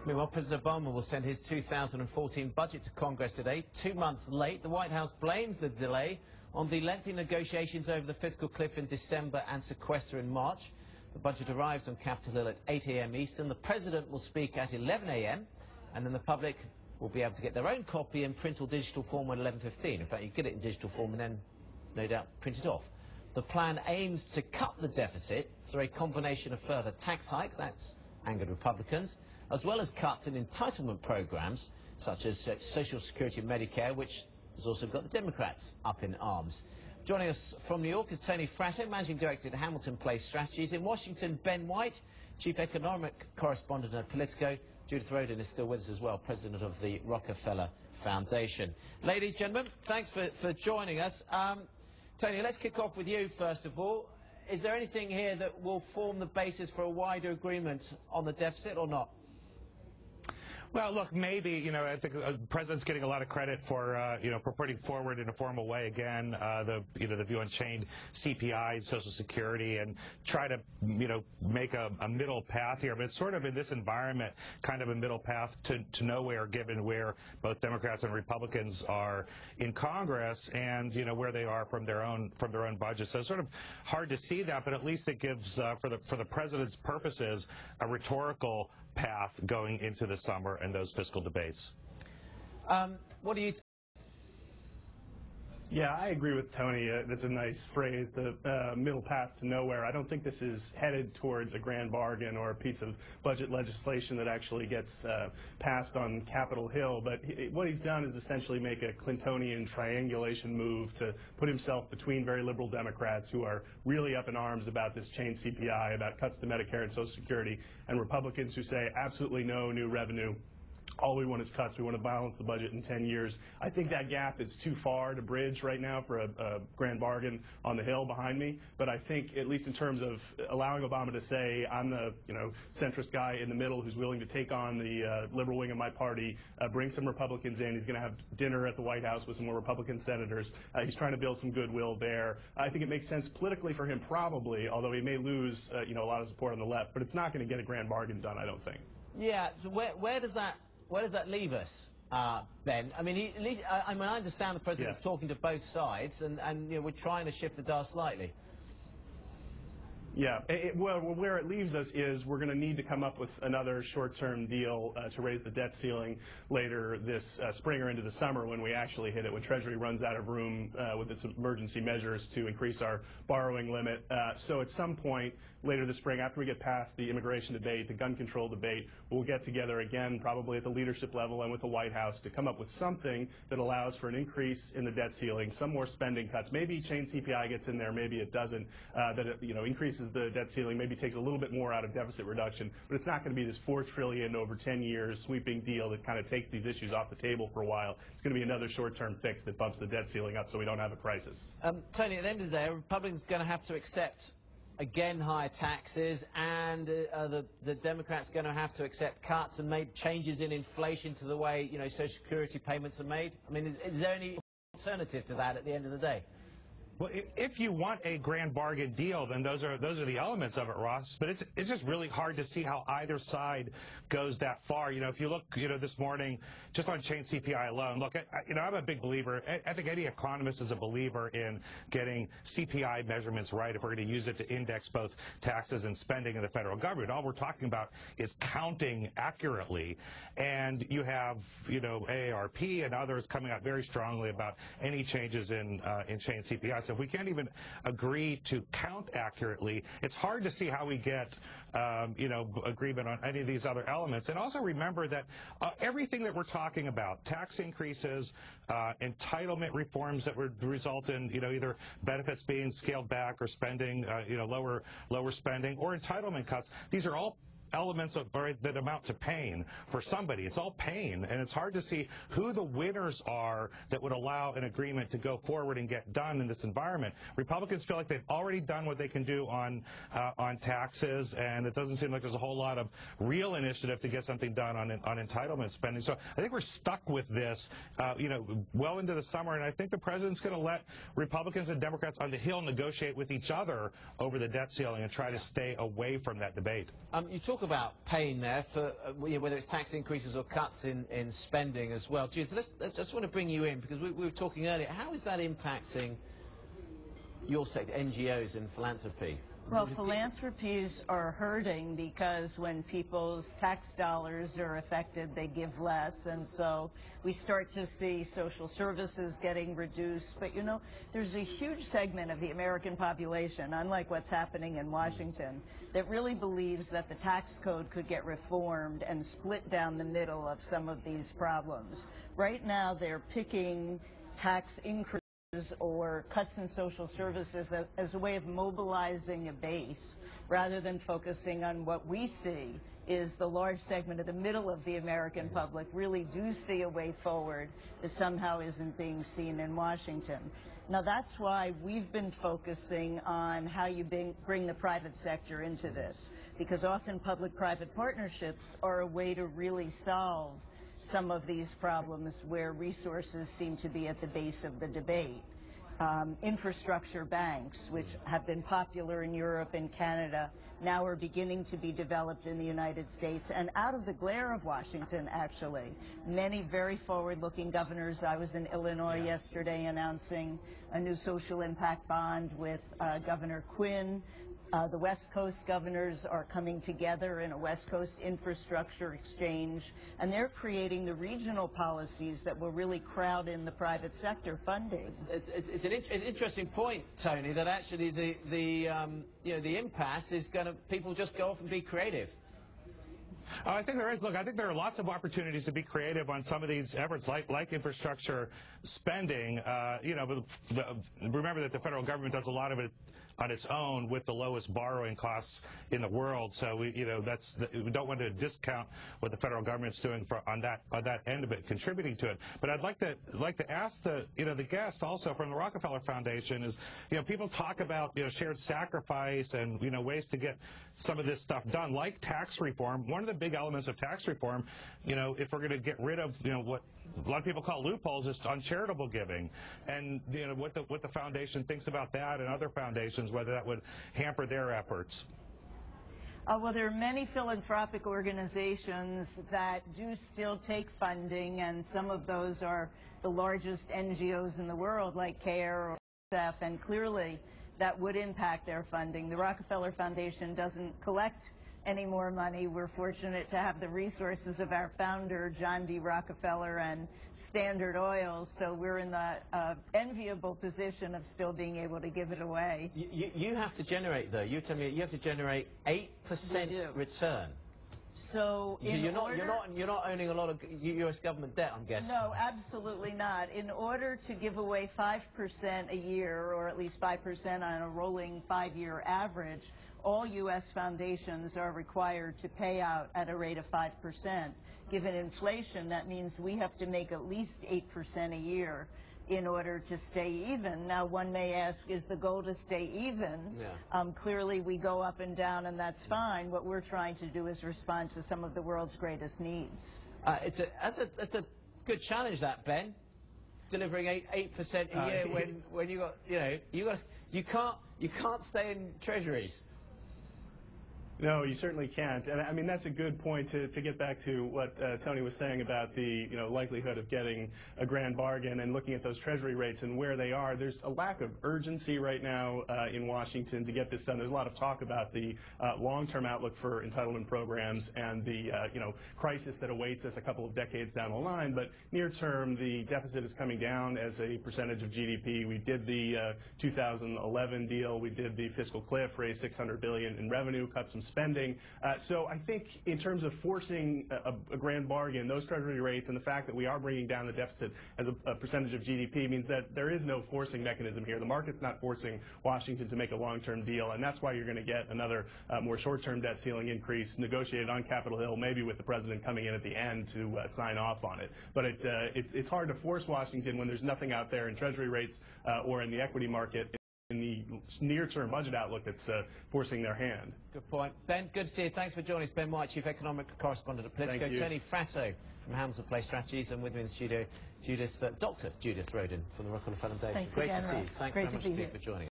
Meanwhile, President Obama will send his 2014 budget to Congress today, 2 months late. The White House blames the delay on the lengthy negotiations over the fiscal cliff in December and sequester in March. The budget arrives on Capitol Hill at 8 a.m. Eastern. The President will speak at 11 a.m. and then the public will be able to get their own copy in print or digital form at 11:15. In fact, you get it in digital form and then, no doubt, print it off. The plan aims to cut the deficit through a combination of further tax hikes, that's angered Republicans, as well as cuts in entitlement programs such as Social Security and Medicare, which has also got the Democrats up in arms. Joining us from New York is Tony Fratto, Managing Director at Hamilton Place Strategies. In Washington, Ben White, Chief Economic Correspondent at Politico. Judith Rodin is still with us as well, President of the Rockefeller Foundation. Ladies, gentlemen, thanks for joining us. Tony, let's kick off with you first of all. Is there anything here that will form the basis for a wider agreement on the deficit or not? Well, look, maybe, I think the President's getting a lot of credit for, for putting forward in a formal way, again, the view on chained CPI, Social Security, and try to, make a middle path here. But it's sort of in this environment, kind of a middle path to nowhere, given where both Democrats and Republicans are in Congress and, where they are from their own budget. So it's sort of hard to see that, but at least it gives, for the President's purposes, a rhetorical path going into the summer and those fiscal debates. What do you think? Yeah, I agree with Tony. That's a nice phrase, the middle path to nowhere. I don't think this is headed towards a grand bargain or a piece of budget legislation that actually gets passed on Capitol Hill. But what he's done is essentially make a Clintonian triangulation move to put himself between very liberal Democrats who are really up in arms about this chained CPI, about cuts to Medicare and Social Security, and Republicans who say absolutely no new revenue. All we want is cuts. We want to balance the budget in 10 years. I think that gap is too far to bridge right now for a grand bargain on the Hill behind me. But I think, at least in terms of allowing Obama to say, I'm the centrist guy in the middle who's willing to take on the liberal wing of my party, bring some Republicans in. He's going to have dinner at the White House with some more Republican senators. He's trying to build some goodwill there. I think it makes sense politically for him, probably, although he may lose a lot of support on the left. But it's not going to get a grand bargain done, I don't think. Yeah. So where does that leave us, Ben? I mean, I understand the President's talking to both sides, and we're trying to shift the dial slightly. Yeah, well, where it leaves us is we're going to need to come up with another short-term deal to raise the debt ceiling later this spring or into the summer when we actually hit it, when Treasury runs out of room with its emergency measures to increase our borrowing limit. So at some point later this spring, after we get past the immigration debate, the gun control debate, we'll get together again, probably at the leadership level and with the White House, to come up with something that allows for an increase in the debt ceiling, some more spending cuts. Maybe chain CPI gets in there, maybe it doesn't. That it, increases the debt ceiling, maybe takes a little bit more out of deficit reduction, but it's not going to be this $4 trillion over 10 years sweeping deal that kind of takes these issues off the table for a while. It's going to be another short-term fix that bumps the debt ceiling up so we don't have a crisis. Tony, at the end of the day, Republicans are going to have to accept again higher taxes, and the Democrats are going to have to accept cuts and make changes in inflation to the way Social Security payments are made. I mean, is there any alternative to that at the end of the day? Well, if you want a grand bargain deal, then those are the elements of it, Ross. But it's just really hard to see how either side goes that far. If you look, this morning, just on chain CPI alone, look, I'm a big believer. I think any economist is a believer in getting CPI measurements right if we're going to use it to index both taxes and spending in the federal government. All we're talking about is counting accurately. And you have, AARP and others coming out very strongly about any changes in chain CPI. So if we can't even agree to count accurately, it's hard to see how we get, agreement on any of these other elements. And also remember that everything that we're talking about, tax increases, entitlement reforms that would result in, either benefits being scaled back or spending, lower spending, or entitlement cuts, these are all elements that amount to pain for somebody. It's all pain, and it's hard to see who the winners are that would allow an agreement to go forward and get done in this environment. Republicans feel like they've already done what they can do on taxes, and it doesn't seem like there's a whole lot of real initiative to get something done on entitlement spending. So I think we're stuck with this, well into the summer, and I think the President's going to let Republicans and Democrats on the Hill negotiate with each other over the debt ceiling and try to stay away from that debate. You talk about pain there for whether it's tax increases or cuts in spending as well. Judith, I just want to bring you in because we were talking earlier. How is that impacting your sector, NGOs and philanthropy? Well, philanthropies are hurting because when people's tax dollars are affected, they give less, and so we start to see social services getting reduced. But, you know, there's a huge segment of the American population, unlike what's happening in Washington, that really believes that the tax code could get reformed and split down the middle of some of these problems. Right now, they're picking tax increases or cuts in social services as a way of mobilizing a base rather than focusing on what we see is the large segment of the middle of the American public really do see a way forward that somehow isn't being seen in Washington. Now that's why we've been focusing on how you bring the private sector into this, because often public-private partnerships are a way to really solve some of these problems where resources seem to be at the base of the debate. Infrastructure banks, which have been popular in Europe and Canada, now are beginning to be developed in the United States. And out of the glare of Washington, actually, many very forward-looking governors. I was in Illinois yesterday announcing a new social impact bond with Governor Quinn. The West Coast governors are coming together in a West Coast infrastructure exchange, and they're creating the regional policies that will really crowd in the private sector funding. It's an interesting point, Tony, that actually the impasse is going to people just go off and be creative. I think there is. Look, I think there are lots of opportunities to be creative on some of these efforts, like infrastructure spending. Remember that the federal government does a lot of it on its own with the lowest borrowing costs in the world. So we don't want to discount what the federal government's doing on that end of it, contributing to it. But I'd like to ask the guest also from the Rockefeller Foundation is, people talk about shared sacrifice and ways to get some of this stuff done, like tax reform. One of the big elements of tax reform, if we're going to get rid of what a lot of people call loopholes, is on charitable giving, and what the foundation thinks about that and other foundations, whether that would hamper their efforts. Well, there are many philanthropic organizations that do still take funding, and some of those are the largest NGOs in the world, like CARE or UNICEF, and clearly that would impact their funding. The Rockefeller Foundation doesn't collect any more money. We're fortunate to have the resources of our founder, John D. Rockefeller, and Standard Oil, so we're in the enviable position of still being able to give it away. You have to generate, though. You tell me you have to generate 8% return. So you're not owning a lot of U.S. government debt, I'm guessing. No, absolutely not. In order to give away 5% a year, or at least 5% on a rolling 5-year average, all U.S. foundations are required to pay out at a rate of 5%. Given inflation, that means we have to make at least 8% a year in order to stay even. Now, one may ask, is the goal to stay even? Yeah. Clearly, we go up and down, and that's fine. What we're trying to do is respond to some of the world's greatest needs. That's a good challenge, that, Ben. Delivering 8% a year when you can't stay in treasuries. No, you certainly can't. And I mean, that's a good point to get back to what Tony was saying about the likelihood of getting a grand bargain and looking at those treasury rates and where they are. There's a lack of urgency right now in Washington to get this done. There's a lot of talk about the long-term outlook for entitlement programs and the crisis that awaits us a couple of decades down the line. But near term, the deficit is coming down as a percentage of GDP. We did the 2011 deal. We did the fiscal cliff, raised $600 billion in revenue, cut some spending. So I think in terms of forcing a grand bargain, those treasury rates and the fact that we are bringing down the deficit as a percentage of GDP means that there is no forcing mechanism here. The market's not forcing Washington to make a long-term deal, and that's why you're going to get another more short-term debt ceiling increase negotiated on Capitol Hill, maybe with the president coming in at the end to sign off on it. But it's hard to force Washington when there's nothing out there in treasury rates or in the equity market in the near-term budget outlook that's forcing their hand. Good point. Ben, good to see you. Thanks for joining us. Ben White, Chief Economic Correspondent at Politico. Tony Fratto from Hamilton Place Strategies, and with me in the studio, Dr. Judith Rodin from the Rockefeller Foundation. Thanks Great again, to see you. Ross. Thanks Great very much to be indeed here. for joining us.